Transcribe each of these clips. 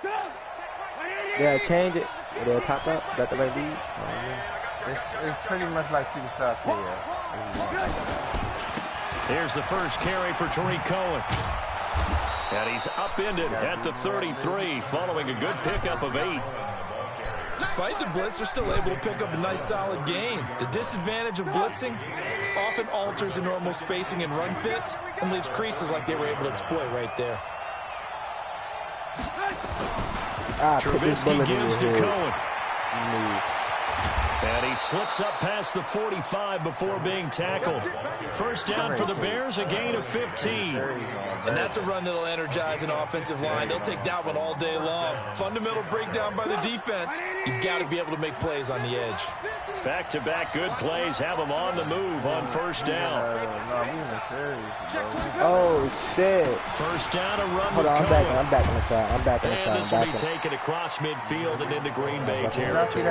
Yeah, change it. It'll pop up. Got the right lead. It's pretty much like shooting stuff here. Here's the first carry for Tariq Cohen. And he's upended at the 33 following a good pickup of 8. Despite the blitz, they're still able to pick up a nice solid gain. The disadvantage of blitzing often alters the normal spacing and run fits and leaves creases like they were able to exploit right there. Trubisky gives to Cohen. And he slips up past the 45 before being tackled. First down for the Bears, a gain of 15. And that's a run that'll energize an offensive line. They'll take that one all day long. Fundamental breakdown by the defense. You've got to be able to make plays on the edge. Back-to-back good plays have them on the move on first down. Oh, shit. First down, a run Hold with on, Cohen. I'm back on the side. I'm back on the side. And this will be taken across midfield and into Green Bay territory.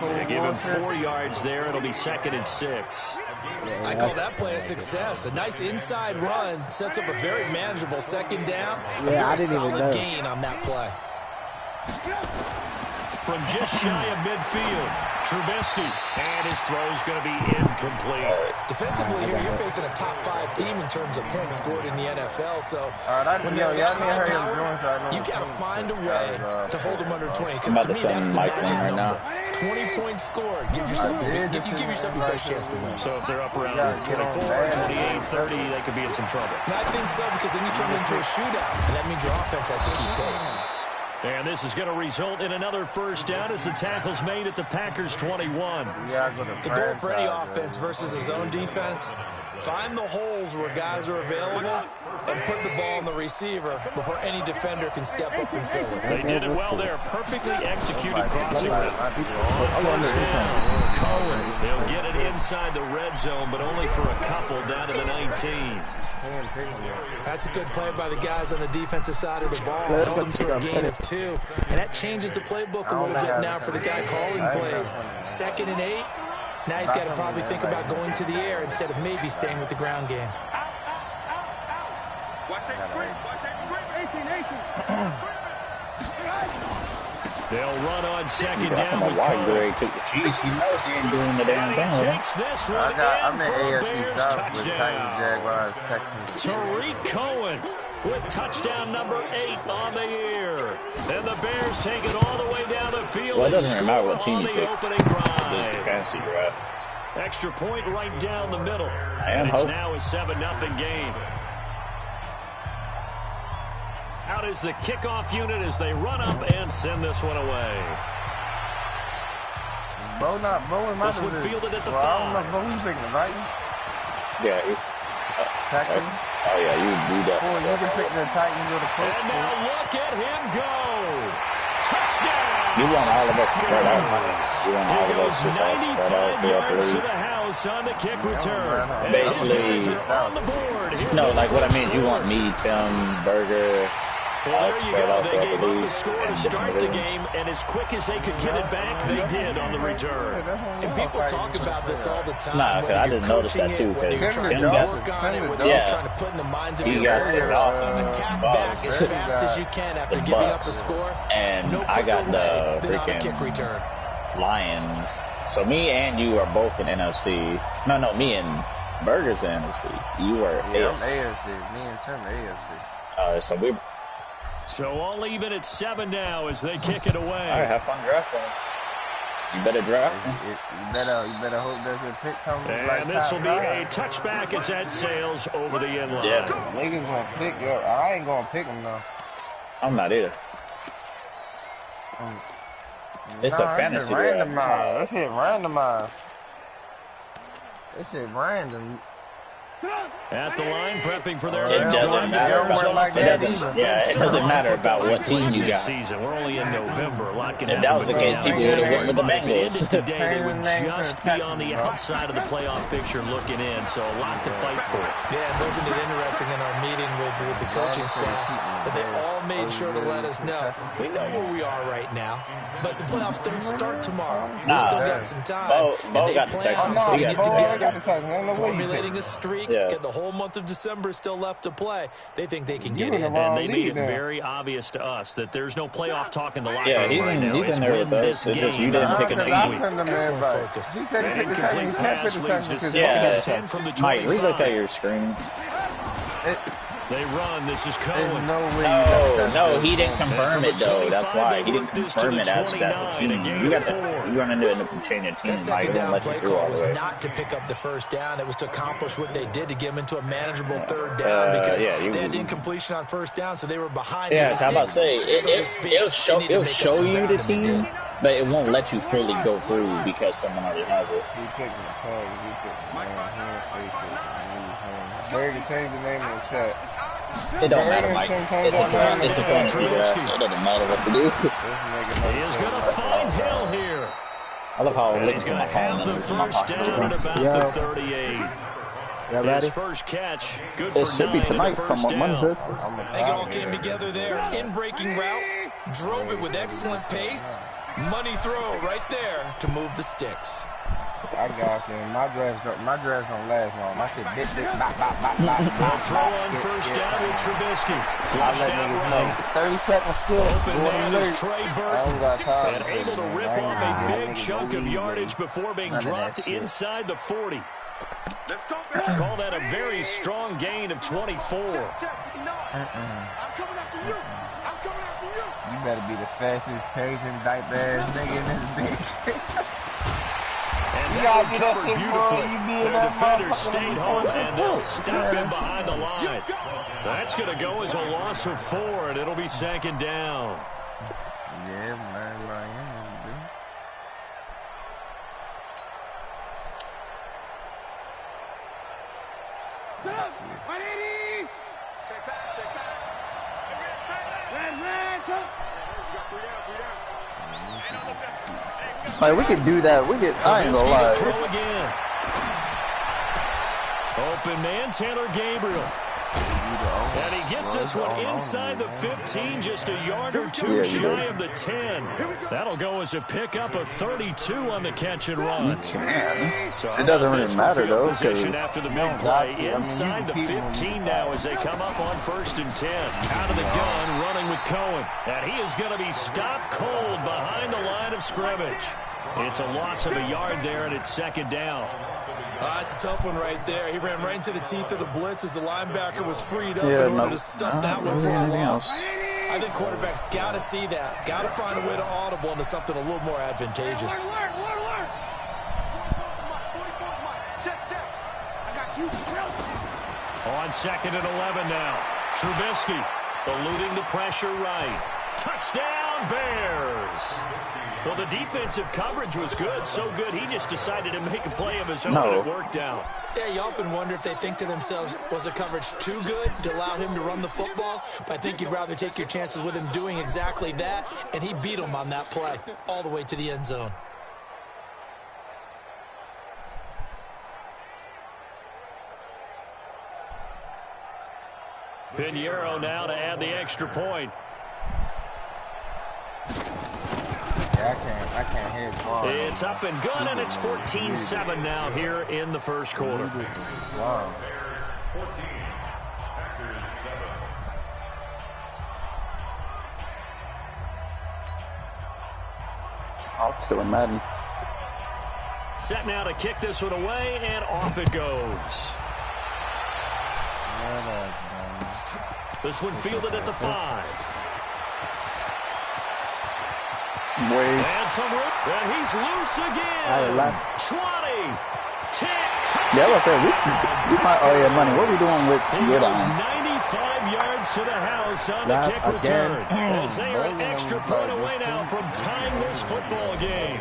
They give him 4 yards there. It'll be 2nd and 6. I call that play a success. A nice inside run sets up a very manageable second down. Yeah, I a very didn't even know. solid gain on that play. From just shy of midfield, Trubisky, and his throw's going to be incomplete. Defensively here, you're facing a top 5 team in terms of points scored in the NFL. So when you you've got to find a way to hold them under 20. Because to me, that's the magic number. 20 points scored. Give yourself you give yourself your best chance to win. So if they're up around 24, 28, 30, they could be in some trouble. And I think so, because then you turn it into a shootout, and that means your offense has to keep pace. And this is going to result in another first down as the tackle's made at the Packers' 21. The goal for any offense versus a zone defense, find the holes where guys are available and put the ball on the receiver before any defender can step up and fill it. They did it well there. Perfectly executed crossing route. On first down, Cohen. They'll get it inside the red zone, but only for a couple down to the 19. That's a good play by the guys on the defensive side of the ball. Held them to a gain of 2. And that changes the playbook a little bit now for the guy calling plays. 2nd and 8. Now he's got to probably think about going to the air instead of maybe staying with the ground game. They'll run on second down with Greg took the cheese. He knows he ain't doing the damn thing. Takes this one in for a Bears touchdown. Tariq Cohen with touchdown number 8 on the year. And the Bears take it all the way down the field. Well, it doesn't matter what team you pick. Opening drive. Fancy, right? Extra point right down the middle. And it's now a 7-0 game. Out is the kickoff unit as they run up and send this one away. This one fielded at the 5. I don't know, Bo, who's picking it, right? Yeah, he's... Titans? Oh, yeah, you do that. You can pick the Titans or the Colts. And now look at him go. Touchdown. You want all of us spread out. You want all of us to spread out. 95 yards to the house on the kick return. Basically, on the board. No, like what I mean, you want me, Tim, Berger... Well, there you go. They gave up the score to start the game, and as quick as they could get it back, they did on the return. And people talk about this all the time. Nah, I didn't notice that too, because Tim got trying to put in the minds of your players. Attack back as fast as you can after giving up a score. And I got the freaking kick return. Lions. So me and you are both in NFC. No, me and Berger's in NFC. You are AFC. AFC. Me and Tim AFC. So we. So all even at 7 now as they kick it away. All right, have fun drafting. You better draft. You better hope there's a pick coming. And this will be a touchback as that sails over the end line. Yeah. Niggas gonna pick your. I ain't gonna pick him though. I'm not either. It's a fantasy randomized. That shit randomized. That shit random. At the line, prepping for their next drive. It doesn't matter about what team you got. Season. We're only in November. A lot can happen. If that was the case, people would have went with the Bengals. Today, they would just be on the outside of the playoff picture looking in, so a lot to fight for. Yeah, wasn't it interesting in our meeting with the coaching staff that they all made sure to let us know. We know where we are right now, but the playoffs don't start tomorrow. We still got some time. Bo got the Texans. Get together, formulating a streak. Get the whole month of December still left to play. They think they can get in. And they made it very obvious to us that there's no playoff talk in the locker room right now. He's in there with us. It's just you didn't pick a team. Excellent focus. An incomplete pass leads to 2nd and 10 from the 25. Mike, relook at your screen. They run. This is Cohen. No, he didn't confirm it though. That's why he didn't confirm it as that team. You got to. You're gonna end up changing team. The second down play call was not to pick up the first down. It was to accomplish what they did to get them into a manageable third down because they had incompletion on first down, so they were behind. Yeah, how about say it'll show you the team, but it won't let you fully go through because someone already has it. Barry can change the name of the chat. It don't matter, Mike. It's a fantasy draft, so it doesn't matter what to do. He is going to find Hill here. I love how he's going to have the first down at about the 38. His first catch, good for 9 and a first down. I think it all came together there. In-breaking route, drove it with excellent pace. Money throw right there to move the sticks. I got you. My drafts don't last long. My shit bop. Throw on first down with Trubisky. Flush down right. 30 seconds still. Open man is Trey Burton. And able to rip off a big chunk of yardage before being dropped inside the 40. Call that a very strong gain of 24. You better be the fastest chasing diaper ass nigga in this bitch. And that one covered beautifully. The defenders stayed home, and they'll stop him behind the line. That's going to go as a loss of 4, and it'll be 2nd down. Yeah, man. Like, we could do that. I ain't gonna lie. Open man, Taylor Gabriel. And he gets this one inside the 15, just a yard or two shy of the 10. That'll go as a pickup of 32 on the catch and run. So it doesn't really matter, though. Position after the big play inside the 15 now as they come up on 1st and 10. Out of the gun, running with Cohen. And he is going to be stopped cold behind the line of scrimmage. It's a loss of a yard there, and it's 2nd down. It's a tough one right there. He ran right into the teeth of the blitz as the linebacker was freed up in order to stump that one for a loss. I think quarterbacks got to see that. Got to find a way to audible into something a little more advantageous. On 2nd and 11 now. Trubisky eluding the pressure right. Touchdown, Bears. Well, the defensive coverage was good, so good he just decided to make a play of his own and it worked out. Yeah, you often wonder if they think to themselves, was the coverage too good to allow him to run the football? But I think you'd rather take your chances with him doing exactly that, and he beat him on that play all the way to the end zone. Pinheiro now to add the extra point. I can't hit far. It's up and good, and it's 14-7 now here in the first quarter. Wow. I'm still in Madden. Set now to kick this one away, and off it goes. This one fielded at the 5. And somewhere, and he's loose again. 20. Yeah, look there. We might. Oh yeah, money. What are we doing with Gridiron? 95 yards to the house on the kick return. As they are an extra point away now from tying this football game.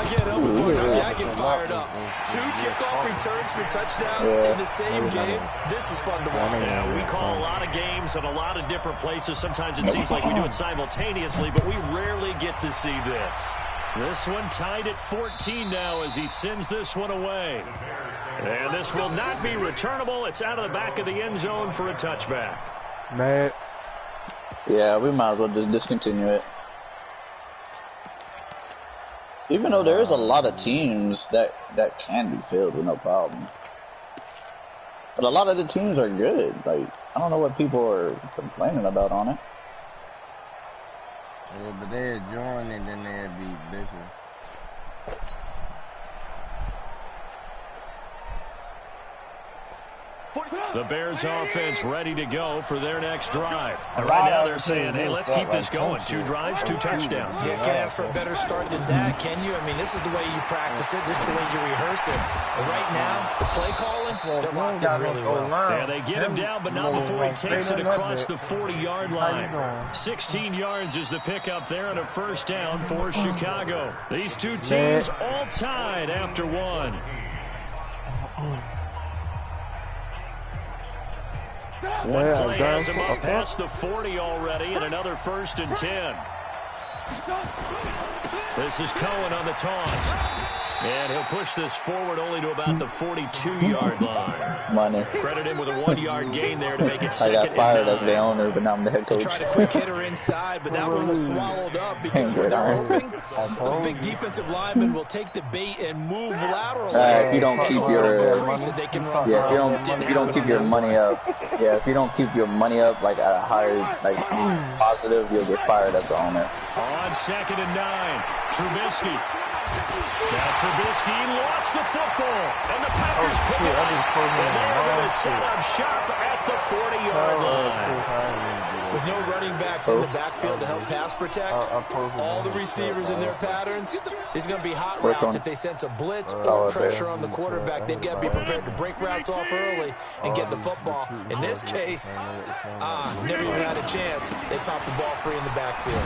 Again, I get fired up. 2 kickoff returns for touchdowns in the same game. This is fun to watch. Yeah, we call a lot of games in a lot of different places. Sometimes it seems like we do it simultaneously, but we rarely get to see this. This one tied at 14 now as he sends this one away. And this will not be returnable. It's out of the back of the end zone for a touchback. Man. Yeah, we might as well just discontinue it. Even though there is a lot of teams that can be filled with no problem. But a lot of the teams are good. Like, I don't know what people are complaining about on it. Yeah, but they'll join and then they'll be bitching. The Bears offense ready to go for their next drive. And right now they're saying, hey, let's keep this going. 2 drives, 2 touchdowns. Yeah, can't ask for a better start than that, can you? I mean, this is the way you practice it. This is the way you rehearse it. But right now, the play calling, they're locked in really well. Yeah, they get him down, but not before he takes it across the 40-yard line. 16 yards is the pickup there and a first down for Chicago. These two teams all tied after 1. One play has him up past the 40 already, and another 1st and 10. This is Cohen on the toss. And he'll push this forward only to about the 42-yard line. Money. Credit him with a 1-yard gain there to make it 2nd and 9. I got fired as the owner, but now I'm the head coach. They tried a quick hitter inside, but that one was swallowed up because what they're hoping, those big defensive linemen will take the bait and move laterally. If you don't keep your if you don't keep your money up, if you don't keep your money up like at a higher positive, you'll get fired as the owner. On 2nd and 9, Trubisky. Now Trubisky lost the football, and the Packers pick it up. And they're going to set up shop at the 40-yard line. With no running backs in the backfield to help pass protect, all the receivers in their patterns, it's going to be hot routes if they sense a blitz or pressure on the quarterback. They've got to be prepared to break routes off early and get the football. In this case, never even had a chance. They popped the ball free in the backfield.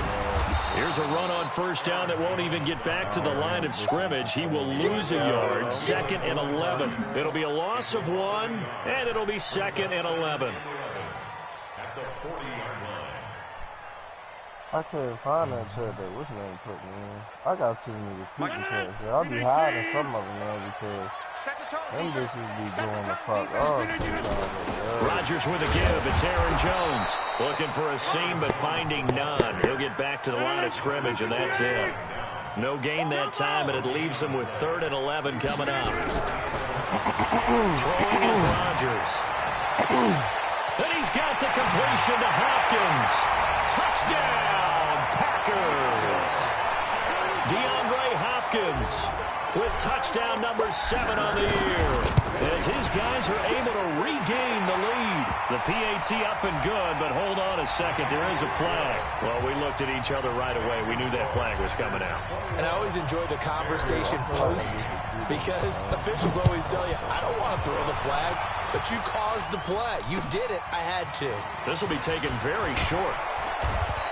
Here's a run on 1st down that won't even get back to the line of scrimmage. He will lose a yard. 2nd and 11. It'll be a loss of 1, and it'll be 2nd and 11. I couldn't find that check that what's name put me in. I got too many people checks. I'll be hiding some of them now because them bitches be going the fuck off. Rodgers with a give. It's Aaron Jones. Looking for a seam, but finding none. He'll get back to the line of scrimmage, and that's it. No gain that time, and it leaves him with 3rd and 11 coming up. Throwing is Rodgers. And he's got the completion to Hopkins. Touchdown, Packers. DeAndre Hopkins with touchdown number 7 on the year. As his guys are able to regain the lead. The PAT up and good, but hold on a second. There is a flag. Well, we looked at each other right away. We knew that flag was coming out. And I always enjoy the conversation post because officials always tell you, I don't want to throw the flag, but you caused the play. You did it. I had to. This will be taken very short.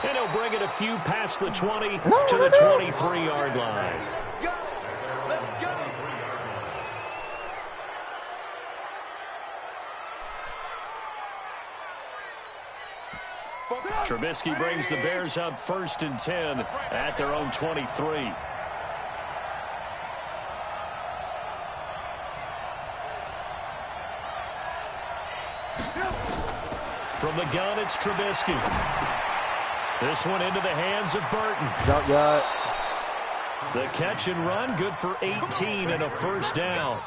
And he'll bring it a few past the 20 to the 23-yard line. Trubisky brings the Bears up 1st and 10 at their own 23. From the gun, it's Trubisky. This one into the hands of Burton. The catch and run, good for 18 and a 1st down.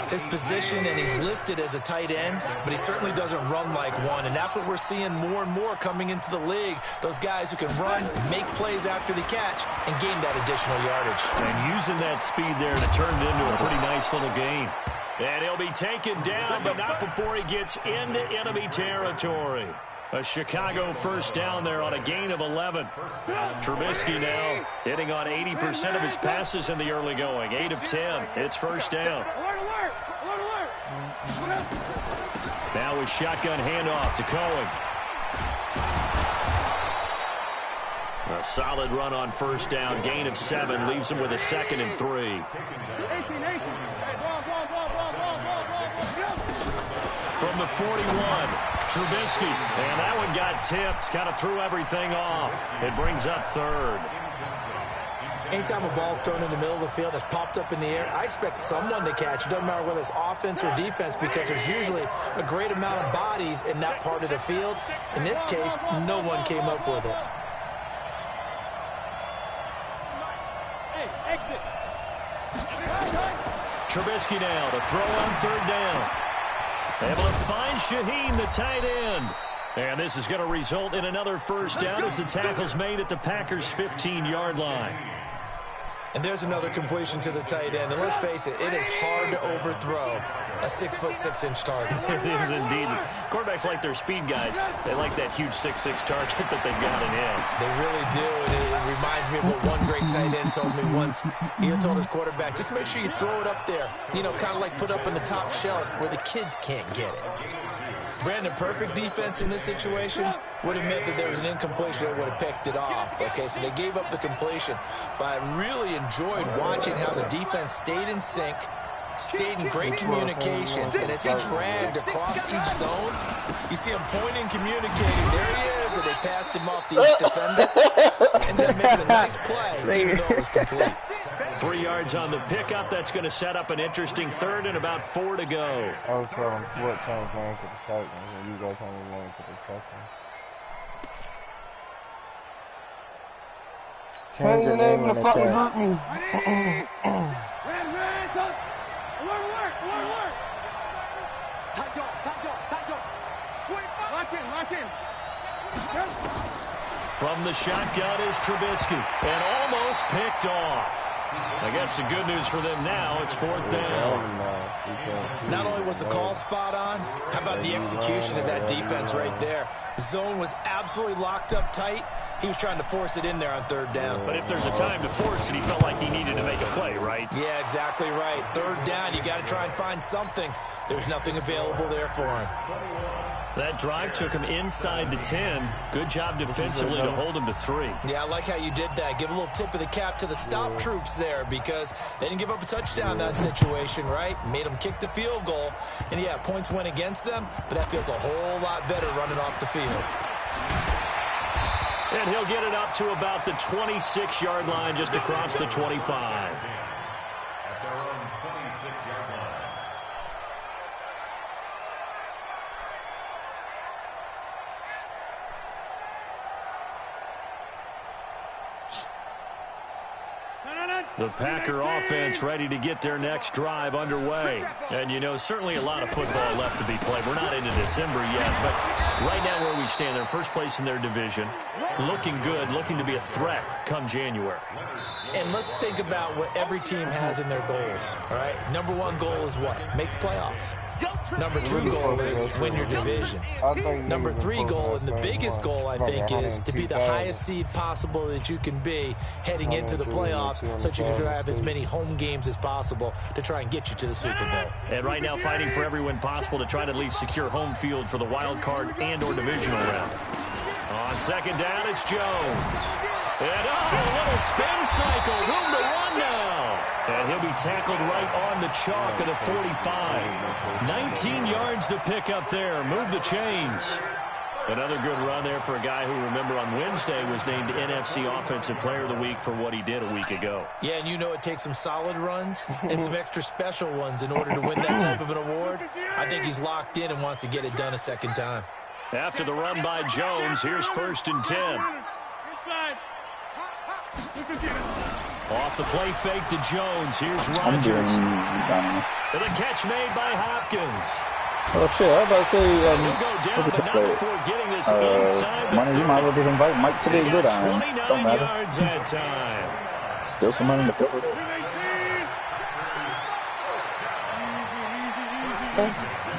His position, and he's listed as a tight end, but he certainly doesn't run like one, and that's what we're seeing more and more coming into the league. Those guys who can run, make plays after the catch, and gain that additional yardage. And using that speed there to turn it into a pretty nice little gain. And he'll be taken down, but not before he gets into enemy territory. A Chicago 1st down there on a gain of 11. Trubisky now hitting on 80% of his passes in the early going. 8 of 10. It's 1st down. Now with shotgun handoff to Cohen. A solid run on 1st down. Gain of 7 leaves him with a 2nd and 3. From the 41. Trubisky, and that one got tipped, kind of threw everything off. It brings up 3rd. Anytime a ball's thrown in the middle of the field that's popped up in the air, I expect someone to catch. It doesn't matter whether it's offense or defense because there's usually a great amount of bodies in that part of the field. In this case, no one came up with it. Trubisky now to throw on third down. Able to find Shaheen, the tight end. And this is going to result in another first down as the tackle's made at the Packers' 15-yard line. And there's another completion to the tight end. And let's face it, it is hard to overthrow a 6'6" target. It is indeed. Quarterbacks like their speed guys. They like that huge 6'6" target that they've got in him. They really do. And it reminds me of what one great tight end told me once. He told his quarterback, just make sure you throw it up there. You know, kind of like put up on the top shelf where the kids can't get it. Brandon, perfect defense in this situation would have meant that there was an incompletion that would have picked it off. Okay, so they gave up the completion. But I really enjoyed watching how the defense stayed in sync, stayed in great communication. And as he dragged across each zone, you see him pointing, communicating. There he is, and they passed him off to each defender. And then making a nice play, even though it was complete. 3 yards on the pickup. That's going to set up an interesting third and about 4 to go. Oh, so what changed name to the second? And you guys changed the name to the second. Change your name to fucking hurt me. From the shotgun is Trubisky, and almost picked off. I guess the good news for them now, it's 4th down. Not only was the call spot on, how about the execution of that defense right there? The zone was absolutely locked up tight. He was trying to force it in there on 3rd down. But if there's a time to force it, he felt like he needed to make a play, right? Yeah, exactly right. 3rd down, you got to try and find something. There's nothing available there for him. That drive took him inside the 10. Good job defensively to hold him to 3. Yeah, I like how you did that. Give a little tip of the cap to the stop troops there because they didn't give up a touchdown in that situation, right? Made them kick the field goal. And, yeah, points went against them, but that feels a whole lot better running off the field. And he'll get it up to about the 26-yard line just across the 25. The Packer offense ready to get their next drive underway. And, you know, certainly a lot of football left to be played. We're not into December yet, but right now where we stand, they're first place in their division. Looking good, looking to be a threat come January. And let's think about what every team has in their goals, all right? Number 1 goal is what? Make the playoffs. Number 2 goal is win your division. Number 3 goal, and the biggest goal, I think, is to be the highest seed possible that you can be heading into the playoffs so that you can have as many home games as possible to try and get you to the Super Bowl. And right now fighting for every win possible to try to at least secure home field for the wild card and or divisional round. On 2nd down, it's Jones. And a little spin cycle, room to run now. And he'll be tackled right on the chalk of the 45. 19 yards to pick up there. Move the chains. Another good run there for a guy who, remember, on Wednesday was named NFC Offensive Player of the Week for what he did a week ago. Yeah, and you know it takes some solid runs and some extra special ones in order to win that type of an award. I think he's locked in and wants to get it done a second time. After the run by Jones, here's 1st and 10. Off the play fake to Jones. Here's Rodgers. And a catch made by Hopkins. Oh shit, I was about to say, He'll go down, but not before getting this inside the money, you might as well just invite Mike to the Gridiron. 29 yards that time. Still some money in the field.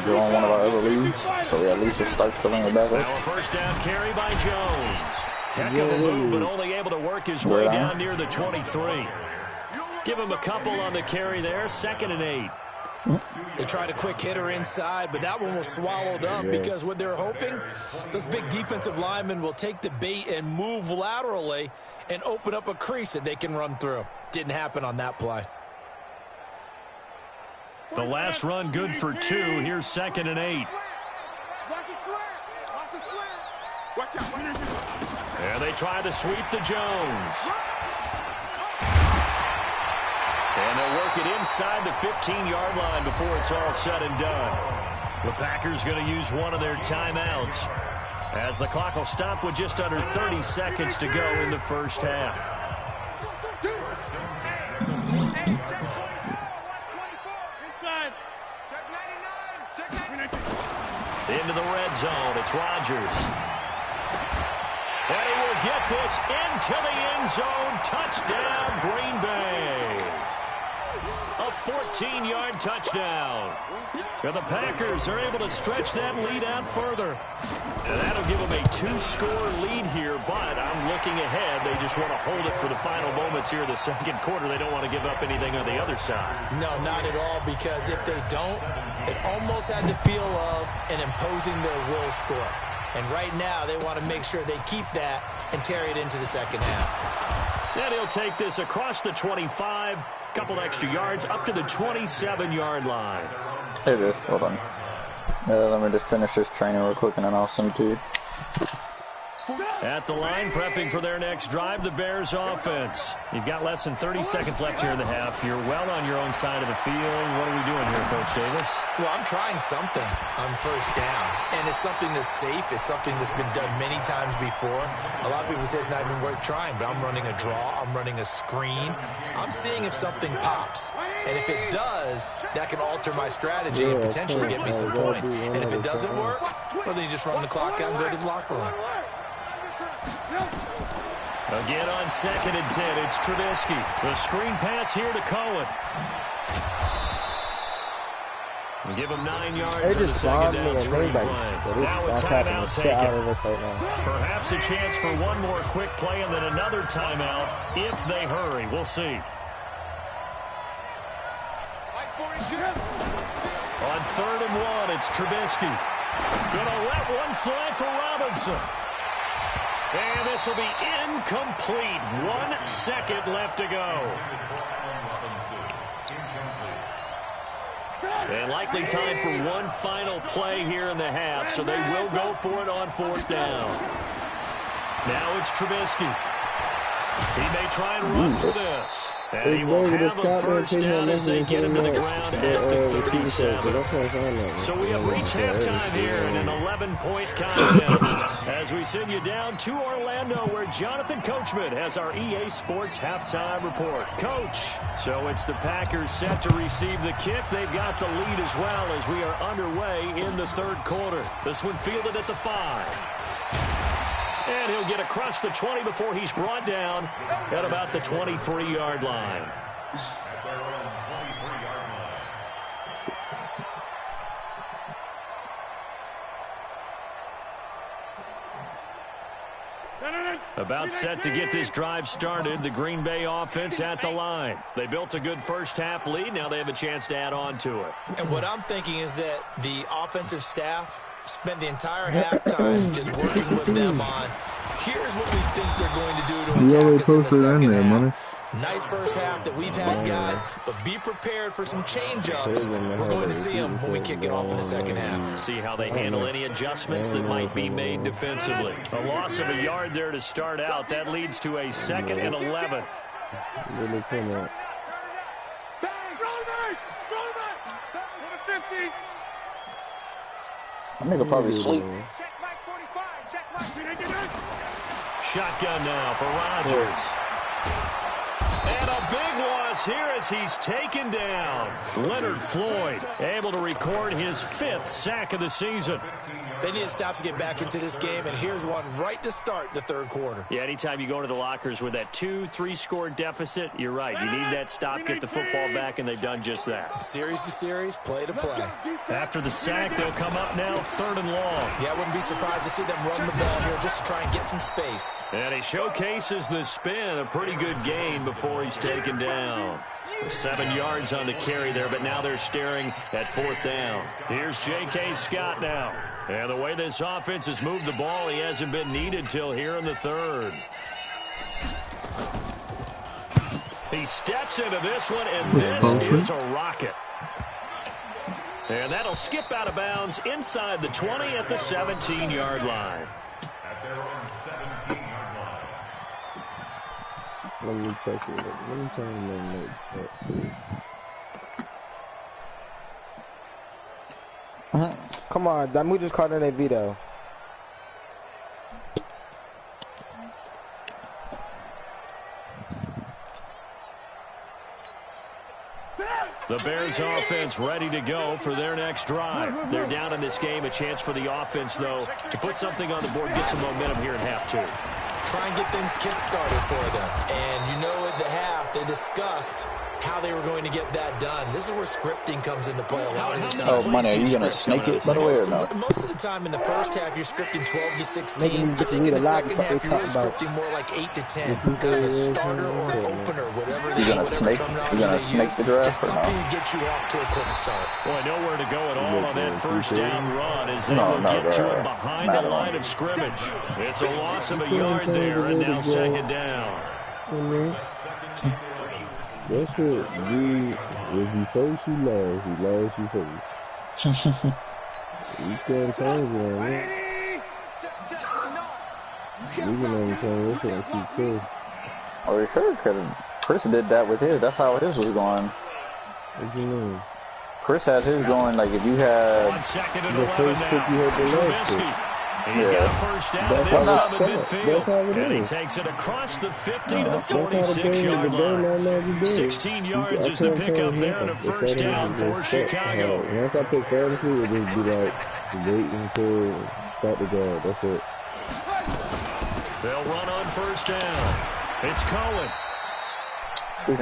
You're on one of our other leagues, so we at least just start filling it back up. Now a 1st down carry by Jones. Heck of a move, but only able to work his way down near the 23. Give him a couple on the carry there. 2nd and 8. They tried a quick hitter inside, but that one was swallowed up because what they're hoping, those big defensive linemen will take the bait and move laterally and open up a crease that they can run through. Didn't happen on that play. The last run good for 2. Here's 2nd and 8. And they try to sweep to Jones. And they'll work it inside the 15-yard line before it's all said and done. The Packers going to use one of their timeouts as the clock will stop with just under 30 seconds to go in the first half. Into the red zone, it's Rodgers. And he will get this into the end zone. Touchdown, Green Bay. A 14-yard touchdown. And the Packers are able to stretch that lead out further. And that'll give them a 2-score lead here, but I'm looking ahead. They just want to hold it for the final moments here in the second quarter. They don't want to give up anything on the other side. No, not at all, because if they don't, it almost had the feel of an imposing their will score. And right now, they want to make sure they keep that and carry it into the second half. And he'll take this across the 25, couple extra yards, up to the 27-yard line. Hey, this. Hold on. Let me just finish this training real quick and then I'll send to you. At the line, prepping for their next drive, the Bears offense. You've got less than 30 seconds left here in the half. You're well on your own side of the field. What are we doing here, Coach Davis? Well, I'm trying something on first down, and it's something that's safe. It's something that's been done many times before. A lot of people say it's not even worth trying, but I'm running a draw. I'm running a screen. I'm seeing if something pops, and if it does, that can alter my strategy and potentially get me some points. And if it doesn't work, well, then you just run the clock out and go to the locker room. Again on 2nd and 10, it's Trubisky. The screen pass here to Cohen. And give him 9 yards on the second down screen play. Now a timeout taken. Perhaps a chance for one more quick play and then another timeout if they hurry. We'll see. On 3rd and 1, it's Trubisky. Gonna let one fly for Robinson. And this will be incomplete. 1 second left to go. And likely time for one final play here in the half, so they will go for it on 4th down. Now it's Trubisky. He may try and run for this. And he will have a first down as they get him to the ground at the 37. So we have reached halftime here in an 11-point contest as we send you down to Orlando where Jonathan Coachman has our EA Sports halftime report. Coach, so it's the Packers set to receive the kick. They've got the lead as well as we are underway in the 3rd quarter. This one fielded at the 5. And he'll get across the 20 before he's brought down at about the 23-yard line. About set to get this drive started, the Green Bay offense at the line. They built a good first-half lead. Now they have a chance to add on to it. And what I'm thinking is that the offensive staff spent the entire halftime just working with them on, here's what we think they're going to do to attack us in the second half. Nice first half that we've had, guys, but be prepared for some change-ups. We're going to see them when we kick it off in the second half. See how they handle any adjustments that might be made defensively. A loss of a yard there to start out. That leads to a 2nd and 11. That nigga probably sleep. Shotgun now for Rodgers. And a big loss here as he's taken down. Leonard Floyd able to record his 5th sack of the season. They need to stop to get back into this game, and here's one right to start the 3rd quarter. Yeah, anytime you go to the lockers with that 2-3-score deficit, you're right. You need that stop, get the football back, and they've done just that. Series to series, play to play. After the sack, they'll come up now 3rd and long. Yeah, I wouldn't be surprised to see them run the ball here just to try and get some space. And he showcases the spin, a pretty good gain before he's taken down. 7 yards on the carry there, but now they're staring at 4th down. Here's J.K. Scott now. And the way this offense has moved the ball, he hasn't been needed till here in the 3rd. He steps into this one, and this is a rocket. And that'll skip out of bounds inside the 20 at the 17-yard line. Let me check it. Let me tell you Come on, that move just caught in a veto. The Bears offense ready to go for their next drive. They're down in this game. A chance for the offense, though, to put something on the board, get some momentum here in half two. Try and get things kick-started for them. And you know at the half, they discussed how they were going to get that done. This is where scripting comes into play a lot of the time. Oh, money, are you going to snake it, by the way, or no? Most of the time in the first half, you're scripting 12 to 16. I think in the second half, you're really scripting more like 8 to 10. Kind of a starter or an opener, whatever you gonna snake the draft, just something to get you off to a quick start. Boy, nowhere to go at all on that first down run as they will get to him behind the line of scrimmage. It's a loss of a yard there, and now second down. That's it. If you first, you last. You last, you first. You can't change that, man. You can only change this one, too. Oh, we sure could. Chris did that with his. That's how his was going. What do you mean? Chris had his going like if you had the first pick, you had the last pick. He's got a first down inside the midfield, and he takes it across the 50 to the 46-yard line. 16 yards is the pickup there, and a first down for Chicago. Once I pick fantasy, it would just be like wait until start the drive. That's it. They'll run on first down. It's Cohen.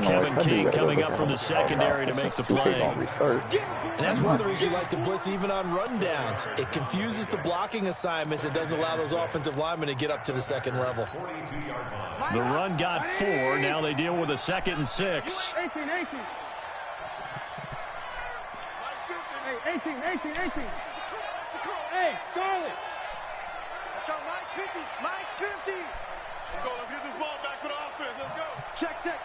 Kevin King coming up from the secondary to make the play. And that's one of the reasons you like to blitz even on rundowns. It confuses the blocking assignments. It doesn't allow those offensive linemen to get up to the second level. The run got 4. Now they deal with a 2nd and 6. 18. Hey, Charlie. Let's go, Mike 50. Let's get this ball back for the offense. Let's go. Check.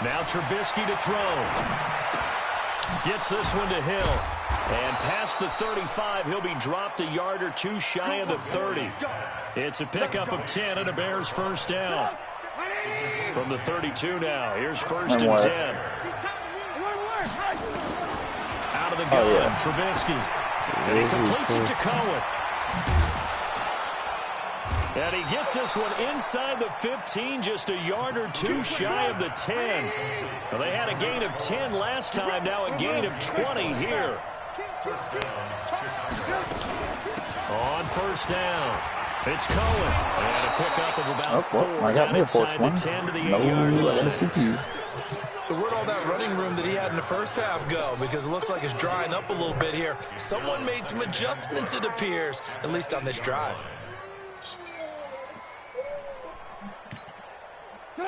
Now Trubisky to throw. Gets this one to Hill. And past the 35, he'll be dropped a yard or 2 shy of the 30. It's a pickup of 10 and a Bears first down. From the 32 now. Here's 1st and 10. Out of the gun, Trubisky. And he completes it to Cohen. And he gets this one inside the 15, just a yard or 2 shy of the 10. Well, they had a gain of 10 last time, now a gain of 20 here. On first down, it's Cohen. And a pickup of about 4. I got me a fourth one. 10 to the 8-yard line. So where'd all that running room that he had in the first half go? Because it looks like it's drying up a little bit here. Someone made some adjustments, it appears, at least on this drive.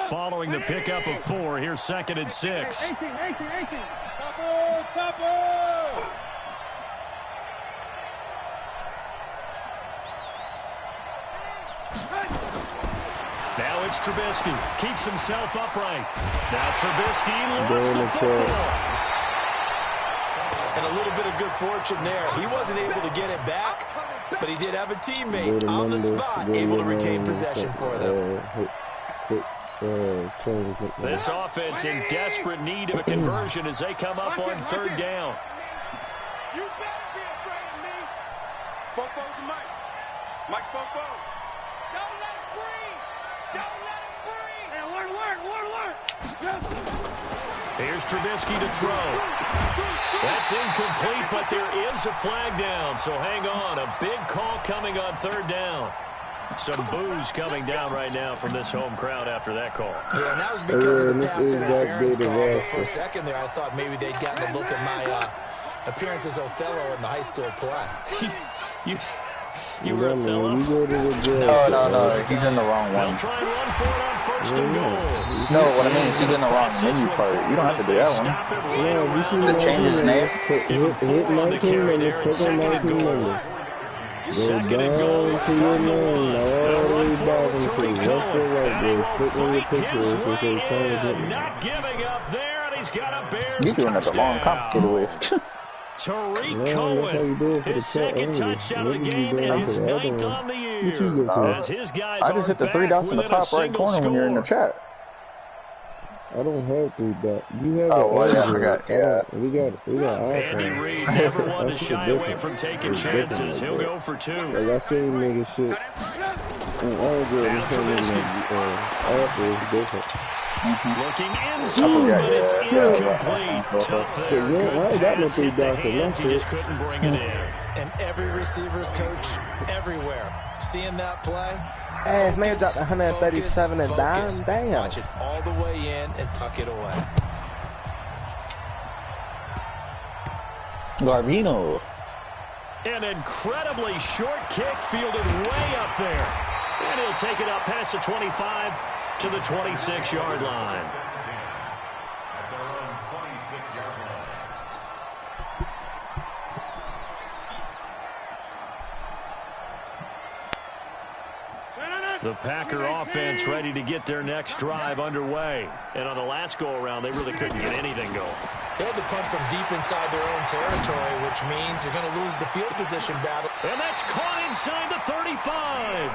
Following the pickup of 4, here's 2nd and 6. 18. Topo. Now it's Trubisky. Keeps himself upright. Now Trubisky lost the football. And a little bit of good fortune there. He wasn't able to get it back, but he did have a teammate on the spot able to retain possession for them. This offense in desperate need of a conversion as they come up on 3rd down. You better be afraid of me. Fofo's Mike. Mike's Fofo. Don't let him breathe. Hey, work. Here's Trubisky to throw. That's incomplete, but there is a flag down, so hang on. A big call coming on 3rd down. Some boos coming down right now from this home crowd after that call. Yeah, and that was because of the pass interference call. But for a second there, I thought maybe they'd gotten a look at my appearance as Othello in the high school play. You were Othello? No. He's in the wrong one. They'll try and run for it on 1st and goal. No, what I mean is he's in the wrong menu part. You don't have to do that one. To change his name. Hit 19 and it's 2nd and goal. 2nd and goal from the 1. They'll run forward to Cohen. And he will fight his way in. Not giving up there, and he's got a Bears You're doing it the wrong complicated way. Tariq Cohen, his 2nd touchdown of the game and his 9th on the year. As his guys I just hit the 3 dots in the top right corner when you're in the chat. I don't have 3 dots. You have I forgot. Yeah. We got Andy iPhone. Reid never one to shy away from taking chances. He'll go for 2. Like I seen niggas shit. And Android is different. Looking in zone, but it's incomplete. Tough there. Good pass hit the hands. He just couldn't bring it in. And every receiver's coach everywhere. Seeing that play. Ass man dropped 137 and down. Damn. Watch it all the way in and tuck it away. Garbino. An incredibly short kick fielded way up there. And he'll take it up past the 25 to the 26-yard line. The Packer offense ready to get their next drive underway. And on the last go-around, they really couldn't get anything going. They had to punt from deep inside their own territory, which means you're going to lose the field position battle. And that's caught inside the 35.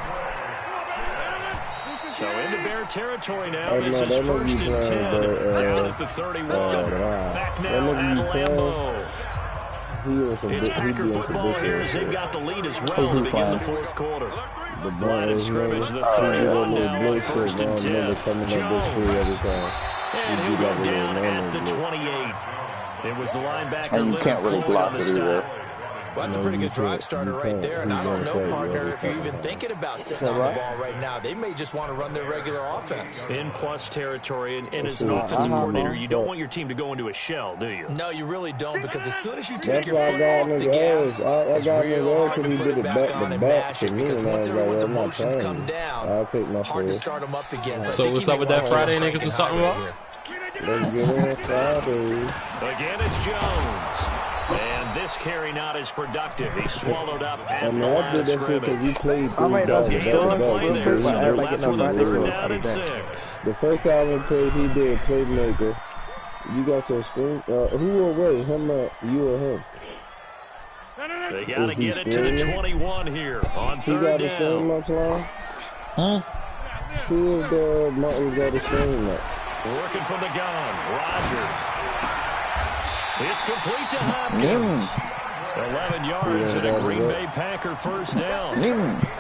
So into Bear territory now. This is 1st and 10. Down at the 31. Back now at Lambeau. It's Packer football here as they've got the lead as well to begin the 4th quarter. Line of scrimmage, the 31 now, 1st and 10. Jones. And he'll go down at the 28. It was the linebacker. And you can't really block it either. Well, that's a pretty good drive starter right there. And I don't know, partner, if you're even thinking about sitting on the ball right now. They may just want to run their regular offense. In plus territory, and as an offensive coordinator, you don't want your team to go into a shell, do you? No, you really don't, because as soon as you take your foot off the gas, it's real hard to put it back on and mash it, because once everyone's emotions come down, hard to start them up again. So what's up with that Friday niggas was talking about? Again, it's Jones. And this carry not as productive. He swallowed up at the line of scrimmage. I might not Gain on the play there, so they're left with a 3rd down and 6. The first time I played, he did playmaker. You got your screen. Who away? Him or you or him? They got to get it to the 21 here on 3rd down. Much long? Huh? Who is the Martin's got a screen up? Working from the gun, Rodgers. It's complete to Hopkins. 11 yards and a Green Bay Packer 1st down.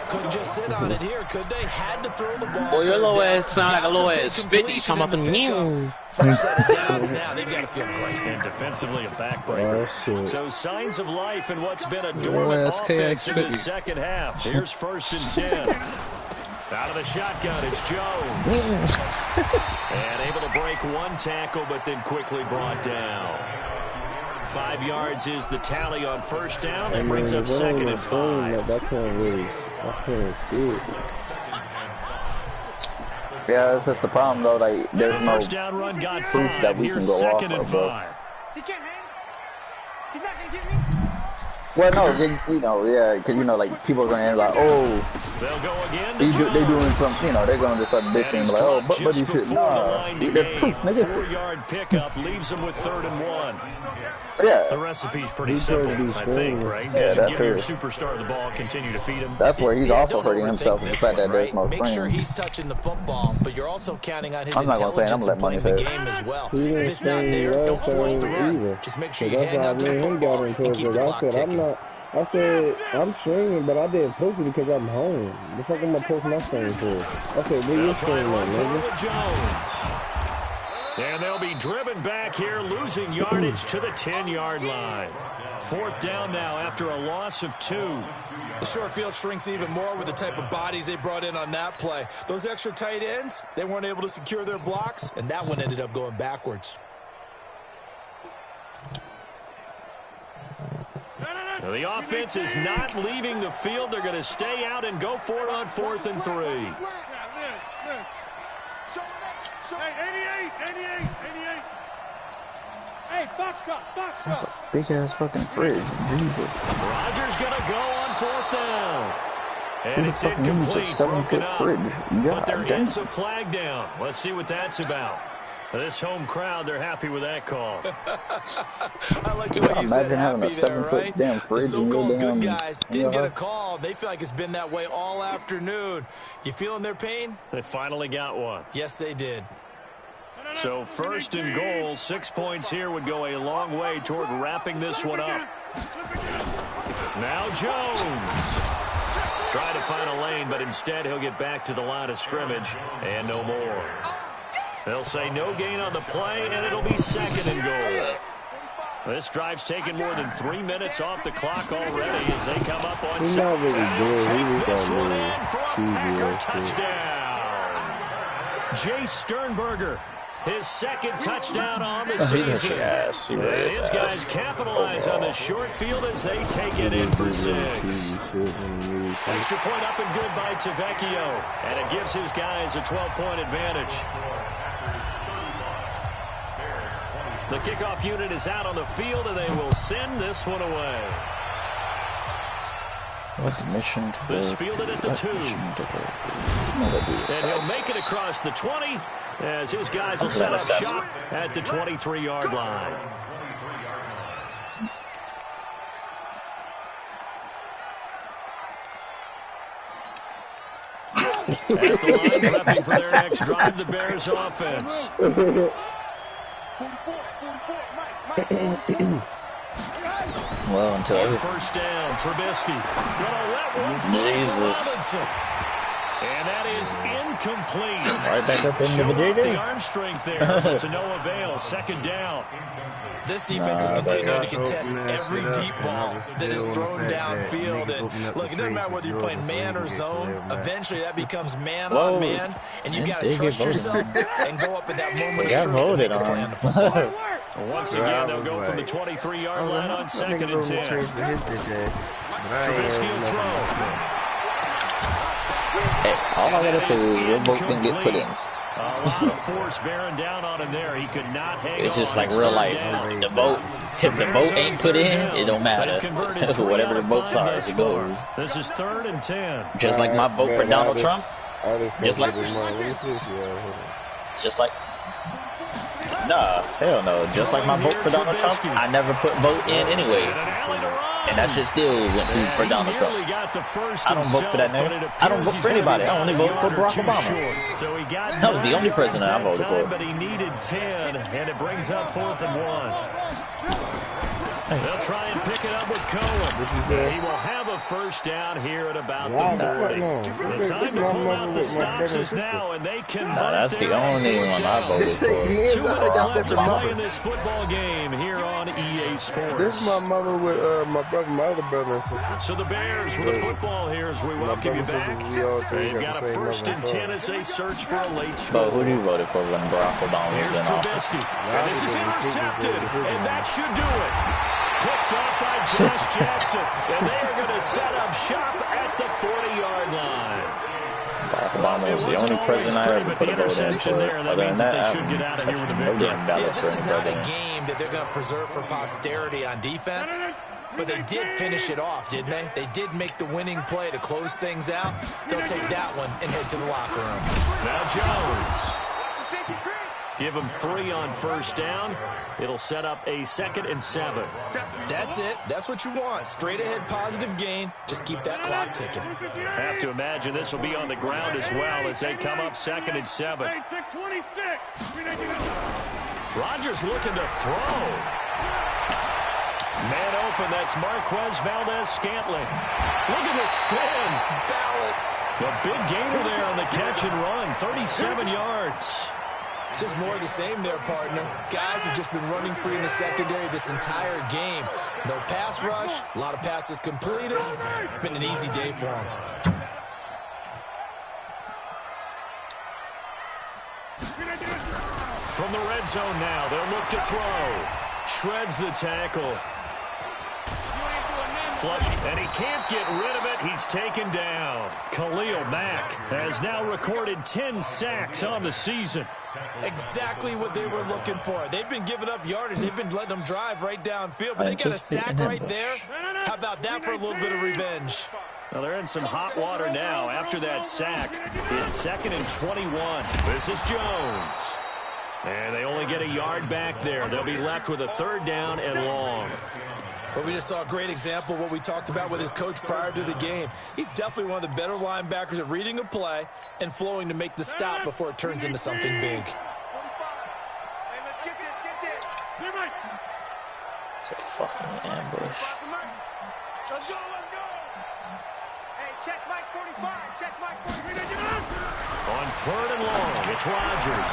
Couldn't just sit on it here, could they? Had to throw the ball. Boy, your little ass sound like a little ass spit. You talking about the new. First set of downs now. They've got to feel great. And defensively a backbreaker. So signs of life in what's been a dormant offense in the second half. Here's 1st and 10. Out of the shotgun, it's Jones. And able to break one tackle, but then quickly brought down. 5 yards is the tally on 1st down. That brings up 2nd and 5. I can't see it. Yeah, that's just the problem, though. Like, there's no 1st down run got proof 5. that we Here's can go off 2nd and of, bro. 5. He can't hang. He's not going to get me. Well, no, yeah, because, like, people are going to end like, oh, they'll go again. they doing something, they're going to just start bitching, like, oh, but you should, nah, there's proof, nigga. 4-yard pickup leaves them with 3rd and 1. Yeah. The recipe's pretty simple, I think, right? Yeah, that's give your superstar the ball, continue to feed him. That's where he's also hurting himself, is the fact that there's no Make sure screen. he's touching the football, but you're also counting on his I'm not gonna say intelligence I'm in letting playing the money game as well. If it's not there, don't force the run. Just make sure you hand out the football and keep the clock ticking. I said, I'm streaming, but I didn't post it because I'm home. The fuck am I posting my stream for? Okay, where you streaming at, nigga? Jones. And they'll be driven back here, losing yardage to the 10-yard line. 4th down now after a loss of 2. The short field shrinks even more with the type of bodies they brought in on that play. Those extra tight ends, they weren't able to secure their blocks, and that one ended up going backwards. Now the offense is not leaving the field. They're going to stay out and go for it on 4th and 3. Hey, 88. Hey, box drop. That's a big-ass fucking fridge. Jesus. Rodgers going to go on 4th down. And it's What the fuck you mean it's a incomplete, 7-foot fridge? But there damn. is a flag down. Let's see what that's about. This home crowd, they're happy with that call. I like the way you said having a happy there, 7-foot right? damn fridge The so-called in your good damn guys didn't get a call. They feel like it's been that way all afternoon. You feeling their pain? They finally got one. Yes, they did. So 1st and goal, 6 points here would go a long way toward wrapping this one up. Now Jones. Trying to find a lane, but instead he'll get back to the line of scrimmage and no more. They'll say no gain on the play, and it'll be 2nd and goal. This drive's taken more than 3 minutes off the clock already as they come up on He's not really good. He was going to touchdown. Jay Sternberger, his 2nd touchdown on the season. And his guys capitalize on the short field as they take it in for 6. Extra point up and good by Tavecchio, and it gives his guys a 12-point advantage. The kickoff unit is out on the field, and they will send this one away. This fielded at the 2. And he'll make it across the 20 as his guys will set up shop at the 23-yard line. At the line, prepping for their next drive, the Bears offense. Well, until first down, Trubisky. Jesus. And that is incomplete. Right back up in the the arm strength there, but to no avail. 2nd down. This defense is continuing to contest every deep ball that is thrown downfield. And look, it doesn't matter whether you're playing man or zone. Eventually, that becomes man on man, and you got to trust yourself and go up at that moment of truth and make a play on the football. Once again, they'll go from the 23-yard line on 2nd and 10. Trubisky will throw. Hey, all I gotta say is your boat didn't get put in. A lot of force bearing down on him there. He could not hang on. It's just like real life. The boat, if the boat ain't put in, it don't matter. Whatever the boats are, it goes. This is 3rd and 10. Just like my vote for Donald Trump. Just like. Nah, hell no. Just like my vote for Donald Trump, I never put vote in anyway. And that shit still went through for Donald Trump. I don't vote for that name. I don't vote for anybody. I only vote for Barack Obama. That was the only president I voted for. But he needed 10, and it brings up 4th and 1. They'll try and pick it up with Cohen. He will have a first down here at about the 40. The time to pull out the stops is now, and they convert. That's the only one I voted for. 2 minutes left to play in this football game here on EA Sports. This is my mother with my brother, my other brother. So the Bears with the football here as we welcome you back. They've got a 1st and 10 as they search for a late score. But who do you vote for when Barack Obama was in office? And this is intercepted, and that should do it. Picked off by Josh Jackson, and they are going to set up shop at the 40-yard line. Barack Obama was the only president I ever put a vote in for. Other than that, they should get out of here with a victory. This is not a game that they're going to preserve for posterity on defense, but they did finish it off, didn't they? They did make the winning play to close things out. They'll take that one and head to the locker room. Now Jones. Give him 3 on first down. It'll set up a 2nd and 7. That's it. That's what you want. Straight ahead positive gain. Just keep that clock ticking. Have to imagine this will be on the ground as well as they come up 2nd and 7. Rodgers looking to throw. Man open, that's Marquez Valdez-Scantling. Look at the spin. Balance. The big gainer there on the catch and run, 37 yards. Just more of the same there, partner. Guys have just been running free in the secondary this entire game. No pass rush, a lot of passes completed. Been an easy day for them. From the red zone now, they'll look to throw. Shreds the tackle. Flush, and he can't get rid of it. He's taken down. Khalil Mack has now recorded 10 sacks on the season. Exactly what they were looking for. They've been giving up yardage. They've been letting them drive right downfield, but they got a sack right there. How about that for a little bit of revenge? Well, they're in some hot water now after that sack. It's 2nd and 21. This is Jones. And they only get a yard back there. They'll be left with a 3rd down and long. But we just saw a great example of what we talked about with his coach prior to the game. He's definitely one of the better linebackers at reading a play and flowing to make the stop before it turns into something big. It's a fucking ambush. Let's go. Hey, check Mike 45. Check Mike 45. On 3rd and long, it's Rodgers.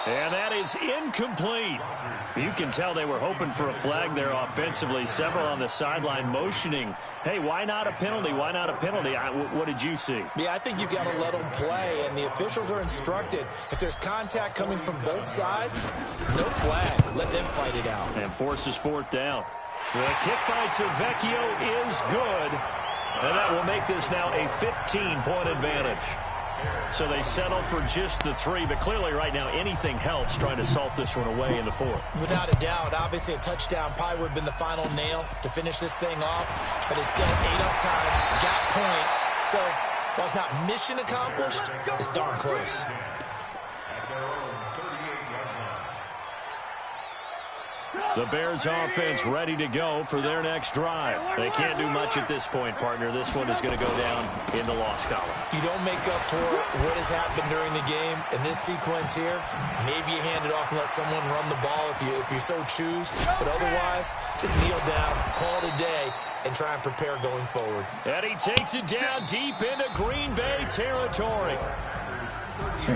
And that is incomplete. You can tell they were hoping for a flag there offensively. Several on the sideline motioning, hey, why not a penalty? Why not a penalty? What did you see? Yeah, I think you've got to let them play, and the officials are instructed. If there's contact coming from both sides, no flag. Let them fight it out. And forces fourth down. The kick by Tavecchio is good. And that will make this now a 15-point advantage. So they settle for just the 3, but clearly right now anything helps trying to salt this one away in the 4th. Without a doubt, obviously a touchdown probably would have been the final nail to finish this thing off, but it's still 8 up time, got points. So while it's not mission accomplished, it's darn close. The Bears offense ready to go for their next drive. They can't do much at this point, partner. This one is going to go down in the loss column. You don't make up for what has happened during the game. In this sequence here, maybe you hand it off and let someone run the ball if you so choose. But otherwise, just kneel down, call it a day, and try and prepare going forward. And he takes it down deep into Green Bay territory.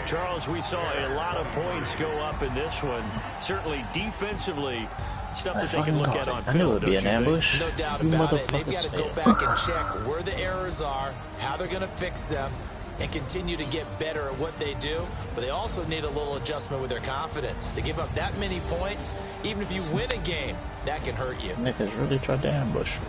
Charles, we saw a lot of points go up in this one. Certainly defensively, stuff that they can look at on film. I knew it would be an ambush. No doubt about it. They've got to go back and check where the errors are, how they're going to fix them, and continue to get better at what they do. But they also need a little adjustment with their confidence. To give up that many points, even if you win a game, that can hurt you. Nick has really tried to ambush me.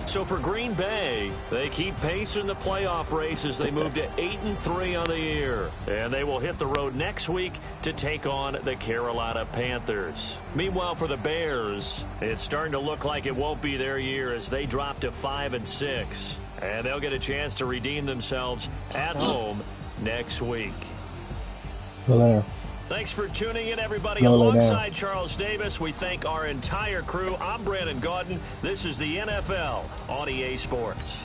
So for Green Bay, they keep pace in the playoff race as they move to 8-3 on the year. And they will hit the road next week to take on the Carolina Panthers. Meanwhile, for the Bears, it's starting to look like it won't be their year as they drop to 5-6. And they'll get a chance to redeem themselves at home next week. Hello. Thanks for tuning in, everybody. Alongside Charles Davis, we thank our entire crew. I'm Brandon Gaudin. This is the NFL on EA Sports.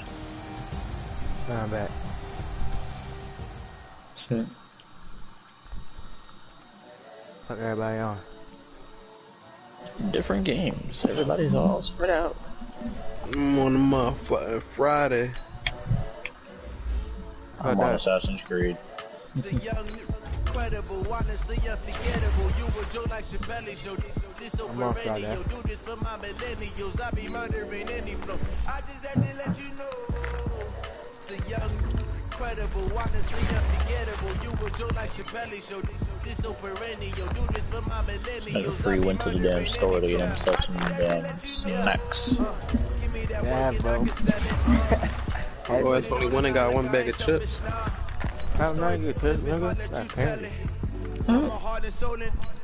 I'm back. Shit. Fuck everybody on. Different games. Everybody's all spread out. I'm on a motherfucking Friday. I'm on Assassin's Creed. Incredible, honestly unforgettable. You were Joe like your belly show. This over radio, do this for my millennials. I be murdering any flow. I just had to let you know. It's the young, incredible, honestly unforgettable. You were Joe like your belly show. This over radio, do this for my millennials. Nigga Free went to the damn store to get himself some damn snacks. Yeah, bro. Oh, that's only one and got one bag of chips. How now you touch, nigga? That's candy.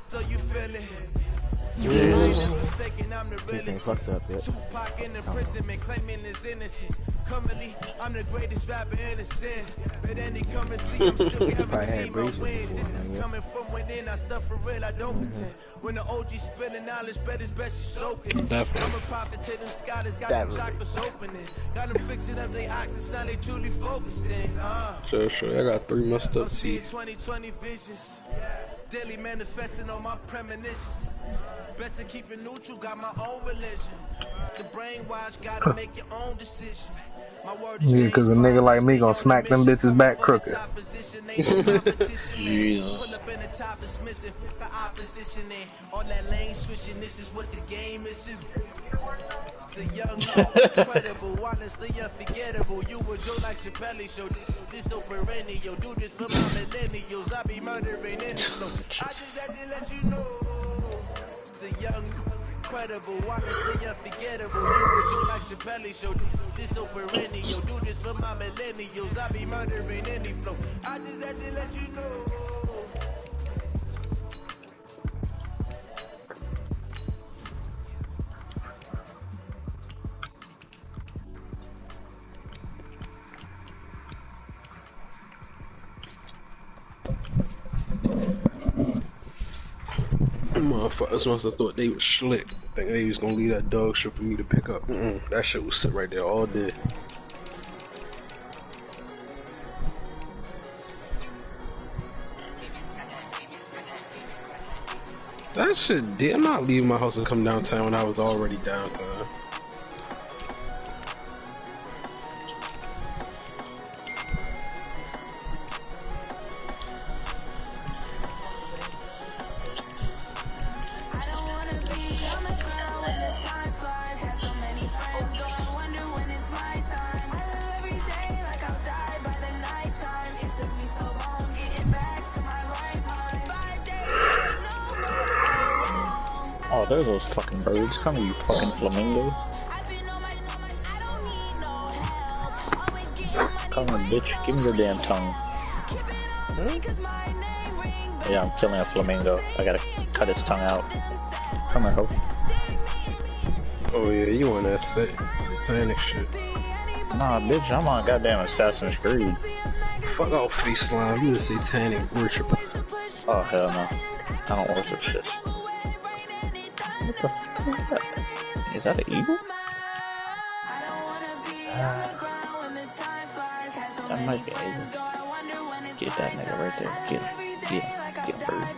So you feel it. You ain't fucked up yet. Tupac in the prison and claiming his innocence. Currently, I'm the greatest rapper in a sense. But any currency, I'm still guaranteed my wins. This is coming from within. I stuff for real, I don't pretend. When the OG spilling knowledge, bet it's best you soaking it. I'm a prophet to them scholars, got them chakras opening. Got them fixing up they octaves, now they truly focused in. Sure. I got 3 messed up teeth. 2020 visions. Daily manifesting on my premonitions. Best to keep it neutral, got my own religion. The brainwash, gotta make your own decision. My word is yeah, cause a nigga like me gonna smack them bitches back crooked. Jesus. All that lane switching, this is what the game is. The young, incredible, honestly unforgettable. You were Joe like your belly show. This over radio, do this for my millennials. I be murdering any flow. I just had to let you know. The young, incredible, honestly unforgettable. You were Joe like your belly show. This over radio, do this for my millennials. I be murdering any flow. I just had to let you know. Motherfuckers must have thought they was slick. Think they was gonna leave that dog shit for me to pick up. That shit was sit right there all day. That shit did not leave my house and come downtown when I was already downtown. Oh, there's those fucking birds. Come here, you fucking flamingo. Come on, bitch. Give me your damn tongue. Yeah, I'm killing a flamingo. I gotta cut his tongue out. Come here, ho. Oh yeah, you on that satanic shit. Nah, bitch, I'm on goddamn Assassin's Creed. Fuck off, face slime. You a satanic worshiper. Oh, hell no. I don't worship shit. What the fuck is that? Is that an eagle? That might be an eagle. Get that nigga right there. Get him. Get bird.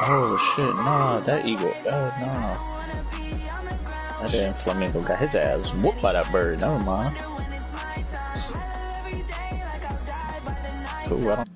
Oh shit, nah, that eagle. Oh no. That damn flamingo got his ass whooped by that bird. Never mind. Cool, I don't